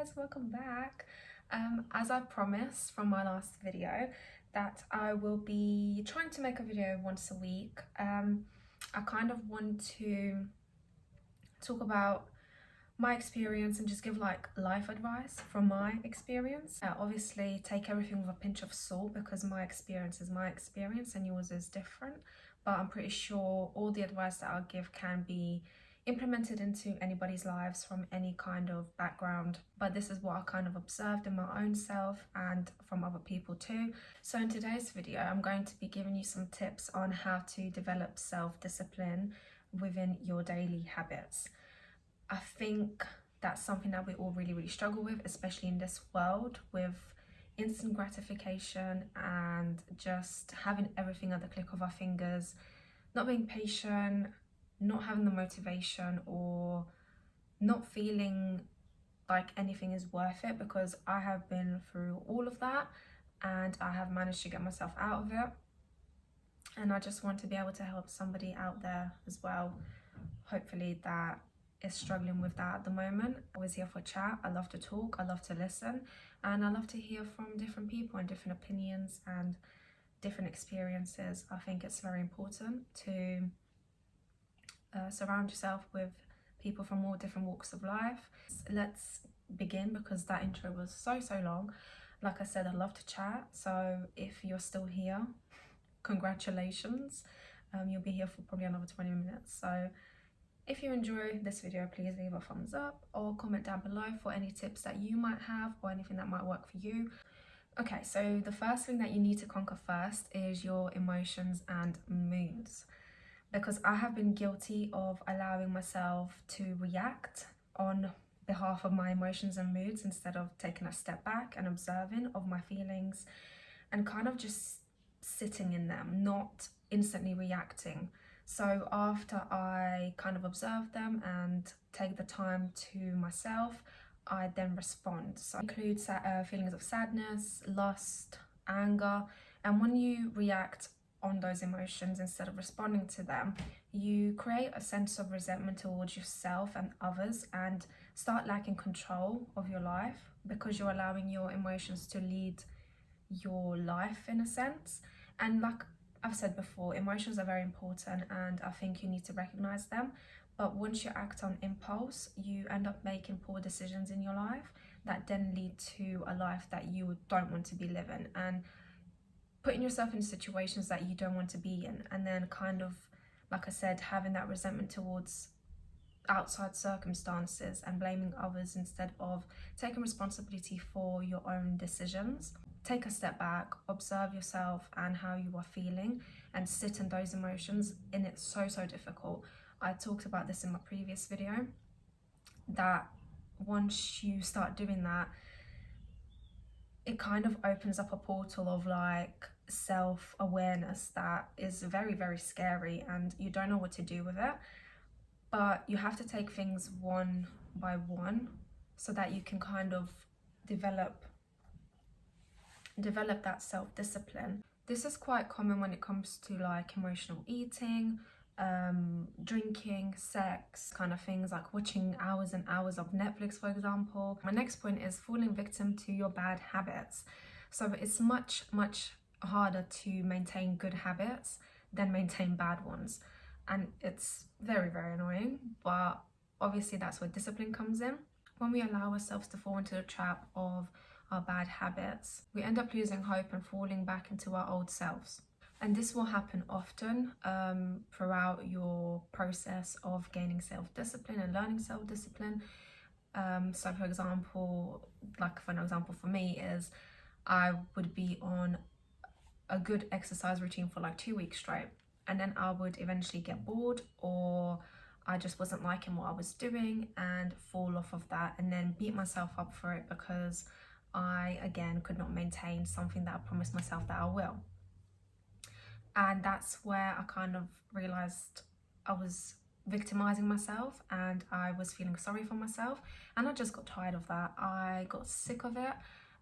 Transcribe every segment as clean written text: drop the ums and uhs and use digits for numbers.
guys, welcome back. As I promised from my last video that I will be trying to make a video once a week. I kind of want to talk about my experience and just give like life advice from my experience. Obviously take everything with a pinch of salt because my experience is my experience and yours is different, but I'm pretty sure all the advice that I'll give can be implemented into anybody's lives from any kind of background. But this is what I kind of observed in my own self and from other people too. So in today's video I'm going to be giving you some tips on how to develop self-discipline within your daily habits. I think that's something that we all really struggle with, especially in this world with instant gratification and just having everything at the click of our fingers, not being patient, not having the motivation, or not feeling like anything is worth it, because I have been through all of that and I have managed to get myself out of it, and I just want to be able to help somebody out there as well, hopefully, that is struggling with that at the moment. I'm always here for chat. I love to talk, I love to listen, and I love to hear from different people and different opinions and different experiences. I think it's very important to surround yourself with people from all different walks of life. Let's begin, because that intro was so long. Like I said, I love to chat, so if you're still here, congratulations. You'll be here for probably another 20 minutes. So if you enjoy this video, please leave a thumbs up or comment down below for any tips that you might have or anything that might work for you. Okay, so the first thing that you need to conquer first is your emotions and moods, because I have been guilty of allowing myself to react on behalf of my emotions and moods instead of taking a step back and observing of my feelings and kind of just sitting in them, not instantly reacting. So after I kind of observe them and take the time to myself, I then respond. So it includes feelings of sadness, lust, anger, and when you react on those emotions instead of responding to them, you create a sense of resentment towards yourself and others and start lacking control of your life, because you're allowing your emotions to lead your life in a sense. And like I've said before, emotions are very important and I think you need to recognize them, but once you act on impulse, you end up making poor decisions in your life that then lead to a life that you don't want to be living, and putting yourself in situations that you don't want to be in, and then kind of, like I said, having that resentment towards outside circumstances and blaming others instead of taking responsibility for your own decisions. Take a step back, observe yourself and how you are feeling, and sit in those emotions. And it's so difficult. I talked about this in my previous video, that once you start doing that, it kind of opens up a portal of like self-awareness that is very scary, and you don't know what to do with it. But you have to take things one by one so that you can kind of develop that self-discipline. This is quite common when it comes to like emotional eating, drinking, sex, kind of things, like watching hours and hours of Netflix, for example. My next point is falling victim to your bad habits. So it's much harder to maintain good habits than maintain bad ones, and it's very annoying, but obviously that's where discipline comes in. When we allow ourselves to fall into the trap of our bad habits, we end up losing hope and falling back into our old selves. And this will happen often throughout your process of gaining self-discipline and learning self-discipline. So for example, for me is, I would be on a good exercise routine for like 2 weeks straight, and then I would eventually get bored, or I just wasn't liking what I was doing and fall off of that, and then beat myself up for it because I again could not maintain something that I promised myself that I will. And that's where I kind of realized I was victimizing myself and I was feeling sorry for myself, and I just got tired of that. I got sick of it,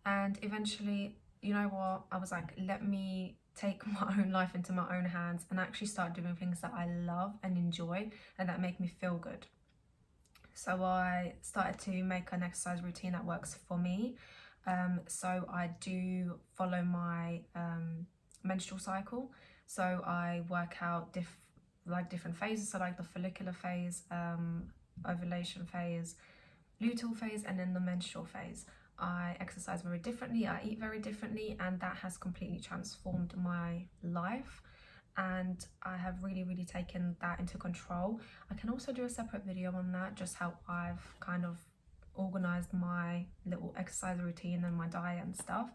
and eventually, you know what, I was like, let me take my own life into my own hands and actually start doing things that I love and enjoy and that make me feel good. So I started to make an exercise routine that works for me. So I do follow my menstrual cycle. So I work out different phases, so like the follicular phase, ovulation phase, luteal phase, and then the menstrual phase. I exercise very differently, I eat very differently, and that has completely transformed my life. And I have really taken that into control. I can also do a separate video on that, just how I've kind of organized my little exercise routine and my diet and stuff.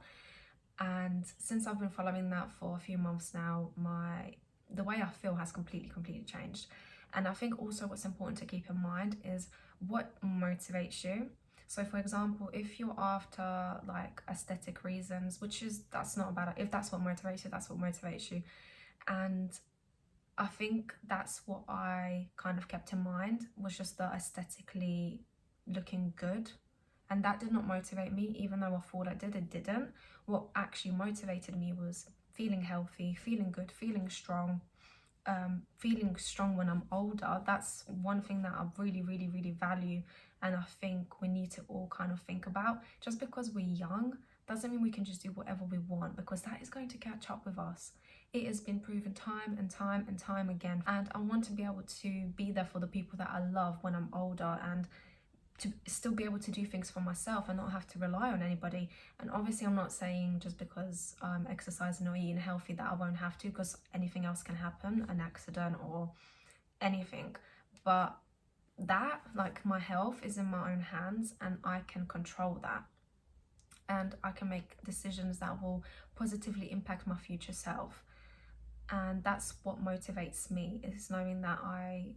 And since I've been following that for a few months now, the way I feel has completely changed. And I think also what's important to keep in mind is what motivates you. So for example, if you're after like aesthetic reasons, that's not bad. If that's what motivates you, that's what motivates you. And I think that's what I kind of kept in mind, was just the aesthetically looking good. And that did not motivate me, even though I thought it didn't. What actually motivated me was feeling healthy, feeling good, feeling strong when I'm older. That's one thing that I really value, and I think we need to all kind of think about. Just because we're young doesn't mean we can just do whatever we want, because that is going to catch up with us. It has been proven time and time again, and I want to be able to be there for the people that I love when I'm older, and to still be able to do things for myself and not have to rely on anybody. And obviously I'm not saying just because I'm exercising or eating healthy that I won't have to, because anything else can happen, an accident or anything. But that, like, my health is in my own hands, and I can control that, and I can make decisions that will positively impact my future self. And that's what motivates me, is knowing that I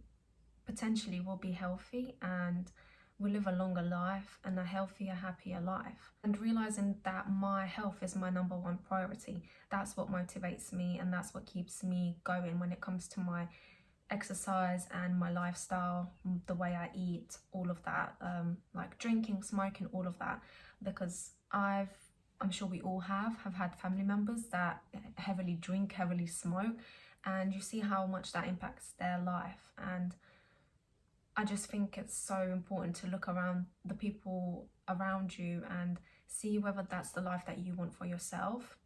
potentially will be healthy and will live a longer life and a healthier, happier life. And realizing that my health is my number one priority. That's what motivates me, and that's what keeps me going when it comes to my exercise and my lifestyle, the way I eat, all of that, like drinking, smoking, all of that. Because I'm sure we all have had family members that heavily drink, heavily smoke, and you see how much that impacts their life. And I just think it's so important to look around the people around you and see whether that's the life that you want for yourself.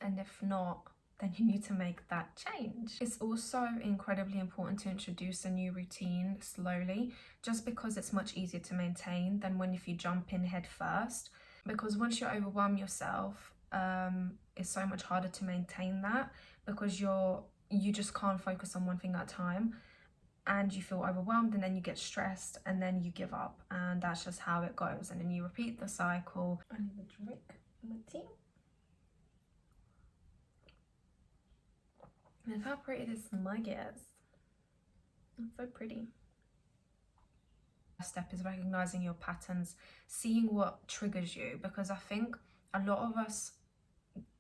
And if not, then you need to make that change. It's also incredibly important to introduce a new routine slowly, just because it's much easier to maintain than if you jump in head first. Because once you overwhelm yourself, it's so much harder to maintain that, because you just can't focus on one thing at a time, and you feel overwhelmed, and then you get stressed, and then you give up, and that's just how it goes. And then you repeat the cycle. I need a drink in my tea. Look how pretty this mug is. It's so pretty. Step is recognizing your patterns, seeing what triggers you, because I think a lot of us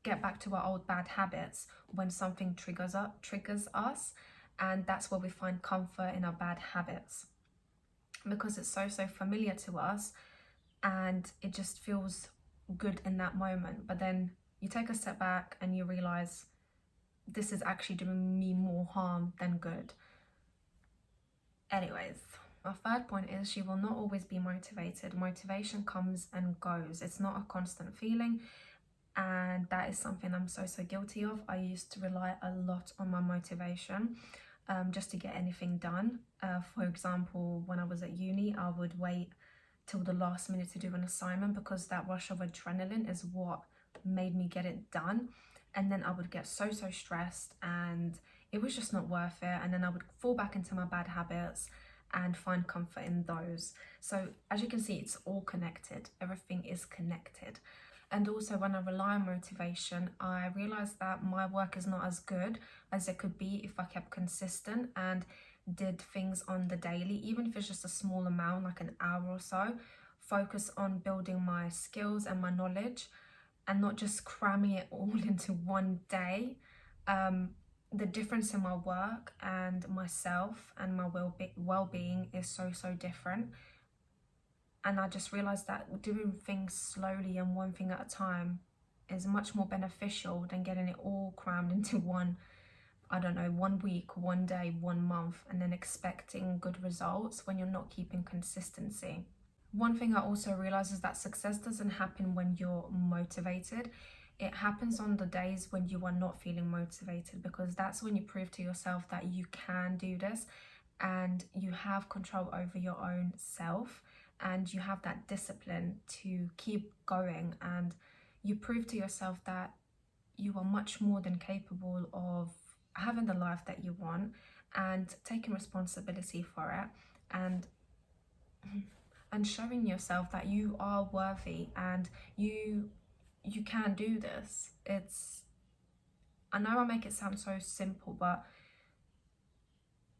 get back to our old bad habits when something triggers us, and that's where we find comfort in our bad habits, because it's so familiar to us, and it just feels good in that moment. But then you take a step back and you realize this is actually doing me more harm than good. Anyways, my third point is she will not always be motivated. Motivation comes and goes. It's not a constant feeling, and that is something I'm so guilty of. I used to rely a lot on my motivation just to get anything done. For example, when I was at uni, I would wait till the last minute to do an assignment, because that rush of adrenaline is what made me get it done. And then I would get so stressed, and it was just not worth it. And then I would fall back into my bad habits and find comfort in those. So as you can see, it's all connected. Everything is connected. And also, when I rely on motivation, I realized that my work is not as good as it could be if I kept consistent and did things on the daily, even if it's just a small amount, like an hour or so. Focus on building my skills and my knowledge, and not just cramming it all into one day. The difference in my work and myself and my well-being is so different. And I just realized that doing things slowly and one thing at a time is much more beneficial than getting it all crammed into one I don't know, 1 week, 1 day, 1 month, and then expecting good results when you're not keeping consistency. One thing I also realize is that success doesn't happen when you're motivated. It happens on the days when you are not feeling motivated, because that's when you prove to yourself that you can do this and you have control over your own self and you have that discipline to keep going, and you prove to yourself that you are much more than capable of having the life that you want and taking responsibility for it, and showing yourself that you are worthy and you can do this. I know I make it sound so simple, but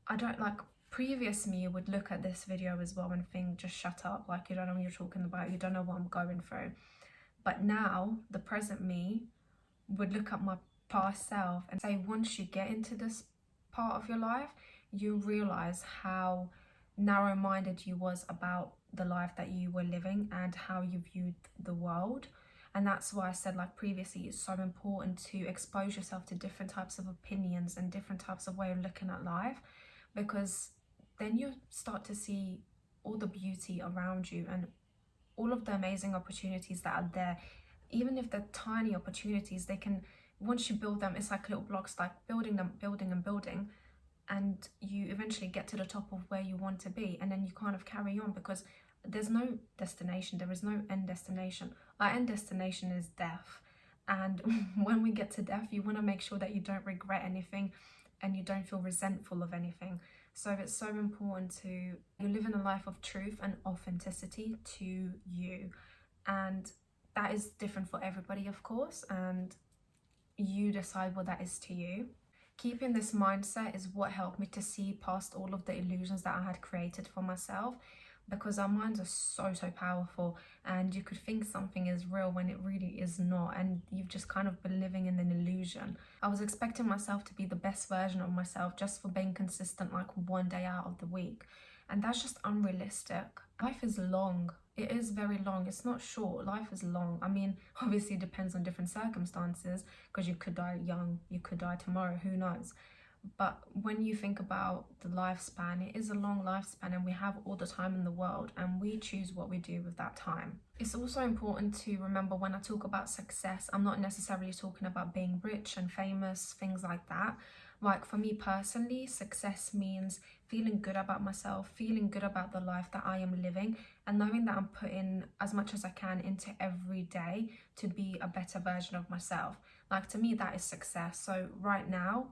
I don't like, previous me would look at this video as well and think, just shut up, like, you don't know what you're talking about, you don't know what I'm going through. But now the present me would look at my past self and say, once you get into this part of your life, you realize how narrow-minded you was about the life that you were living and how you viewed the world. And that's why I said, like previously, it's so important to expose yourself to different types of opinions and different types of way of looking at life, because then you start to see all the beauty around you and all of the amazing opportunities that are there. Even if they're tiny opportunities, they can, once you build them, it's like little blocks, like building them, building and building, and you eventually get to the top of where you want to be, and then you kind of carry on, because there's no destination, there is no end destination. Our end destination is death, and when we get to death, you want to make sure that you don't regret anything and you don't feel resentful of anything. So it's so important to, you live in a life of truth and authenticity to you, and that is different for everybody, of course, and you decide what that is to you. Keeping this mindset is what helped me to see past all of the illusions that I had created for myself, because our minds are so powerful, and you could think something is real when it really is not, and you've just kind of been living in an illusion. I was expecting myself to be the best version of myself just for being consistent, like 1 day out of the week, and that's just unrealistic. Life is long. It is very long. It's not short. Life is long. I mean, obviously it depends on different circumstances, because you could die young, you could die tomorrow, who knows. But when you think about the lifespan, it is a long lifespan, and we have all the time in the world, and we choose what we do with that time. It's also important to remember, when I talk about success, I'm not necessarily talking about being rich and famous, things like that. Like for me personally, success means feeling good about myself, feeling good about the life that I am living, and knowing that I'm putting as much as I can into every day to be a better version of myself. Like, to me, that is success. So right now,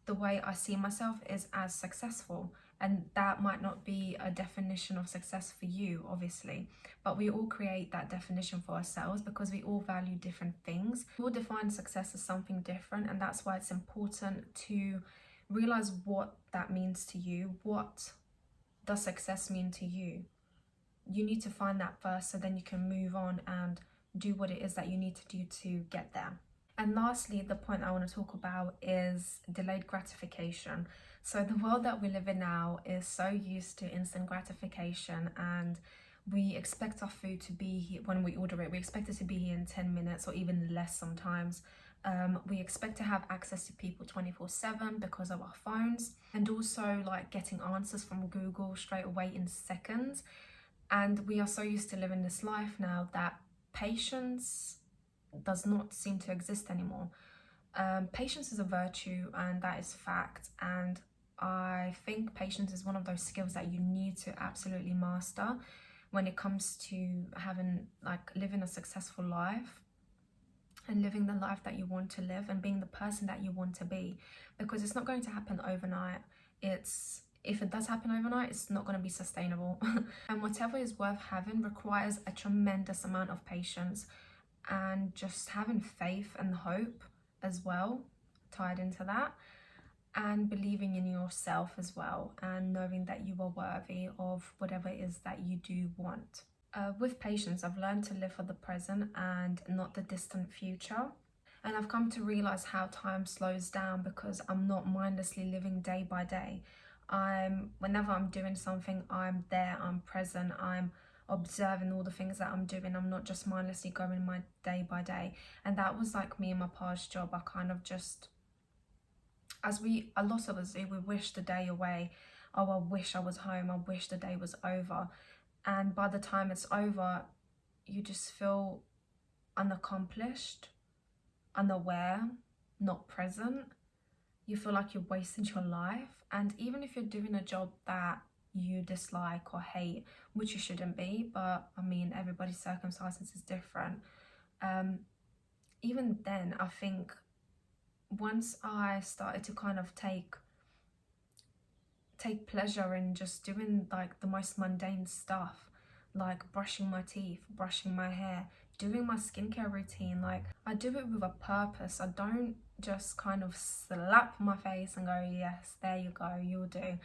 the way I see myself is as successful, and that might not be a definition of success for you, obviously, but we all create that definition for ourselves because we all value different things. We all define success as something different, and that's why it's important to realize what that means to you. What does success mean to you? You need to find that first, so then you can move on and do what it is that you need to do to get there. And lastly, the point I want to talk about is delayed gratification. So the world that we live in now is so used to instant gratification, and we expect our food to be here when we order it. We expect it to be here in 10 minutes or even less sometimes. We expect to have access to people 24/7 because of our phones, and also like getting answers from Google straight away in seconds. And we are so used to living this life now that patience does not seem to exist anymore. Patience is a virtue, and that is fact, and I think patience is one of those skills that you need to absolutely master when it comes to living a successful life and living the life that you want to live and being the person that you want to be, because it's not going to happen overnight. If it does happen overnight, it's not going to be sustainable. And whatever is worth having requires a tremendous amount of patience, and just having faith and hope as well tied into that, and believing in yourself as well, and knowing that you are worthy of whatever it is that you do want. With patience, I've learned to live for the present and not the distant future. And I've come to realize how time slows down because I'm not mindlessly living day by day. Whenever I'm doing something, I'm there, I'm present, I'm observing all the things that I'm doing. I'm not just mindlessly going my day by day. And that was like me in my past job. I kind of just a lot of us do, we wish the day away. Oh, I wish I was home, I wish the day was over. And by the time it's over, you just feel unaccomplished, unaware, not present. You feel like you're wasting your life. And even if you're doing a job that you dislike or hate, which you shouldn't be, but I mean, everybody's circumstances is different. Even then, I think once I started to kind of take pleasure in just doing like the most mundane stuff, like brushing my teeth, brushing my hair, doing my skincare routine, like I do it with a purpose. I don't just kind of slap my face and go, yes, there you go, you'll do.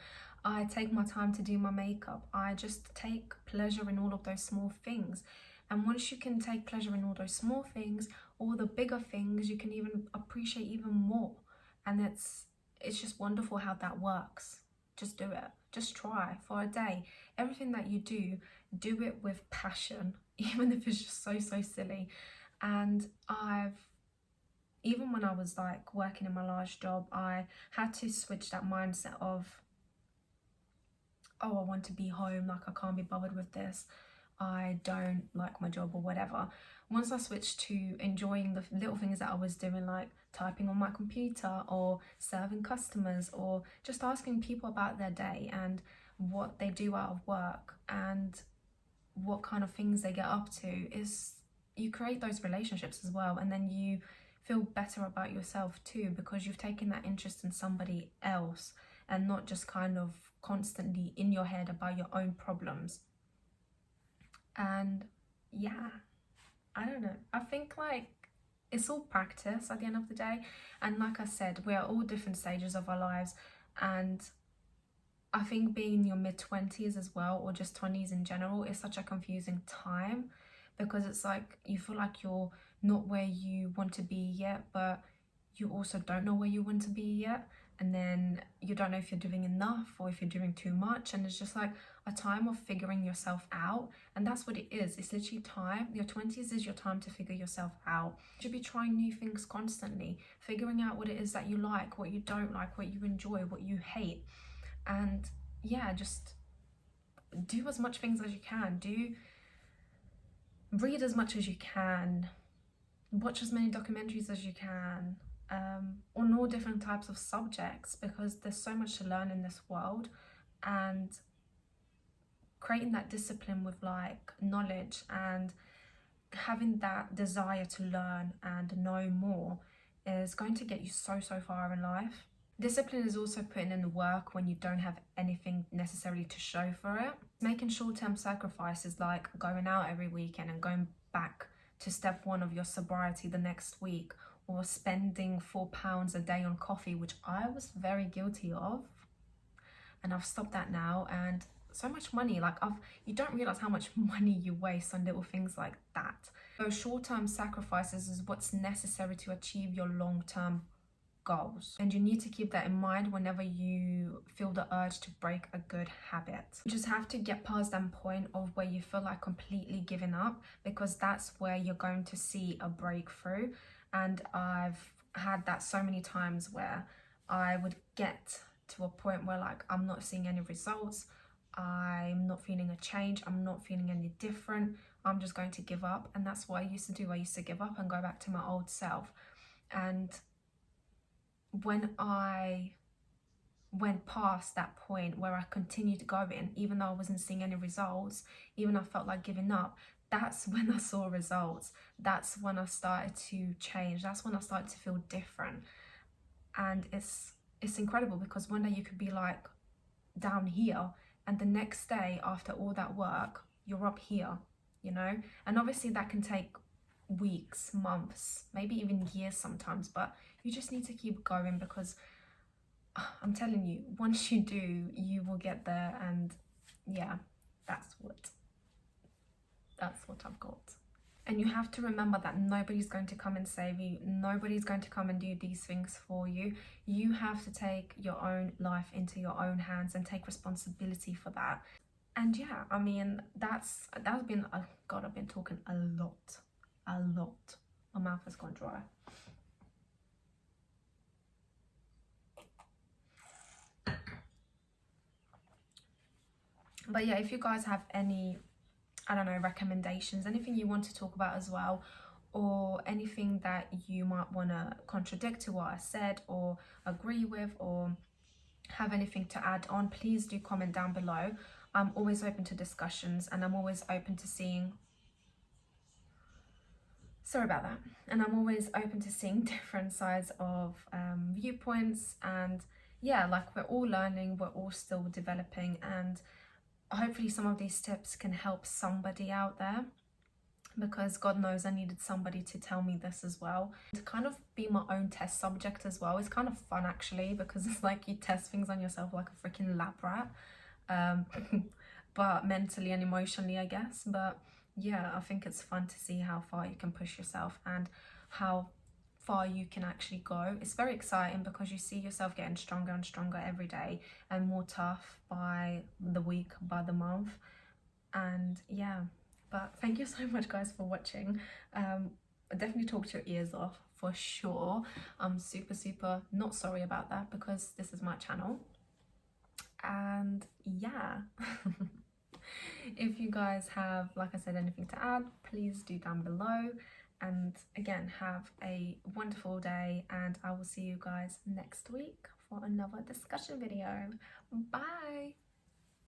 I take my time to do my makeup. I just take pleasure in all of those small things. And once you can take pleasure in all those small things, all the bigger things, you can even appreciate even more. And it's just wonderful how that works. Just do it. Just try for a day. Everything that you do it with passion, even if it's just so silly. And even when I was like working in my last job, I had to switch that mindset of, oh, I want to be home, like I can't be bothered with this, I don't like my job or whatever. Once I switched to enjoying the little things that I was doing, like typing on my computer or serving customers or just asking people about their day and what they do out of work and what kind of things they get up to, is you create those relationships as well, and then you feel better about yourself too, because you've taken that interest in somebody else and not just kind of constantly in your head about your own problems. And yeah, I don't know, I think like it's all practice at the end of the day. And like I said, we are all different stages of our lives, and I think being in your mid-20s as well, or just 20s in general, is such a confusing time, because it's like you feel like you're not where you want to be yet, but you also don't know where you want to be yet. And then you don't know if you're doing enough or if you're doing too much. And it's just like a time of figuring yourself out. And that's what it is. It's literally time. Your 20s is your time to figure yourself out. You should be trying new things constantly, figuring out what it is that you like, what you don't like, what you enjoy, what you hate. And yeah, just do as much things as you can. Read as much as you can. Watch as many documentaries as you can. On all different types of subjects, because there's so much to learn in this world. And creating that discipline with like knowledge and having that desire to learn and know more is going to get you so far in life. Discipline is also putting in the work when you don't have anything necessarily to show for it. Making short-term sacrifices like going out every weekend and going back to step 1 of your sobriety the next week, or spending £4 a day on coffee, which I was very guilty of, and I've stopped that now. And so much money, like you don't realize how much money you waste on little things like that. Those short-term sacrifices is what's necessary to achieve your long-term goals, and you need to keep that in mind whenever you feel the urge to break a good habit. You just have to get past that point of where you feel like completely giving up, because that's where you're going to see a breakthrough. And I've had that so many times where I would get to a point where like I'm not seeing any results, I'm not feeling a change, I'm not feeling any different, I'm just going to give up. And that's what I used to do. I used to give up and go back to my old self. And when I went past that point where I continued going, even though I wasn't seeing any results, even I felt like giving up, that's when I saw results. That's when I started to change. That's when I started to feel different. And it's incredible, because one day you could be like down here, and the next day after all that work, you're up here, you know? And obviously that can take weeks, months, maybe even years sometimes, but you just need to keep going, because I'm telling you, once you do, you will get there. And yeah, that's what I've got. And you have to remember that nobody's going to come and save you. Nobody's going to come and do these things for you. You have to take your own life into your own hands and take responsibility for that. And yeah, I mean, that's been, oh God, I've been talking a lot. My mouth has gone dry. But yeah, if you guys have any, I don't know, recommendations, anything you want to talk about as well, or anything that you might want to contradict to what I said or agree with, or have anything to add on, please do comment down below. I'm always open to discussions, and I'm always open to seeing, sorry about that, and I'm always open to seeing different sides of viewpoints. And yeah, like, we're all learning, we're all still developing, and hopefully some of these tips can help somebody out there, because God knows I needed somebody to tell me this as well, to kind of be my own test subject as well. It's kind of fun actually, because it's like you test things on yourself like a freaking lab rat, but mentally and emotionally, I guess. But yeah, I think it's fun to see how far you can push yourself and how far you can actually go. It's very exciting because you see yourself getting stronger and stronger every day, and more tough by the week, by the month. And yeah, but thank you so much guys for watching. Definitely talked your ears off for sure. I'm super not sorry about that, because this is my channel. And yeah, if you guys have, like I said, anything to add, please do down below. And again, have a wonderful day, and I will see you guys next week for another discussion video. Bye.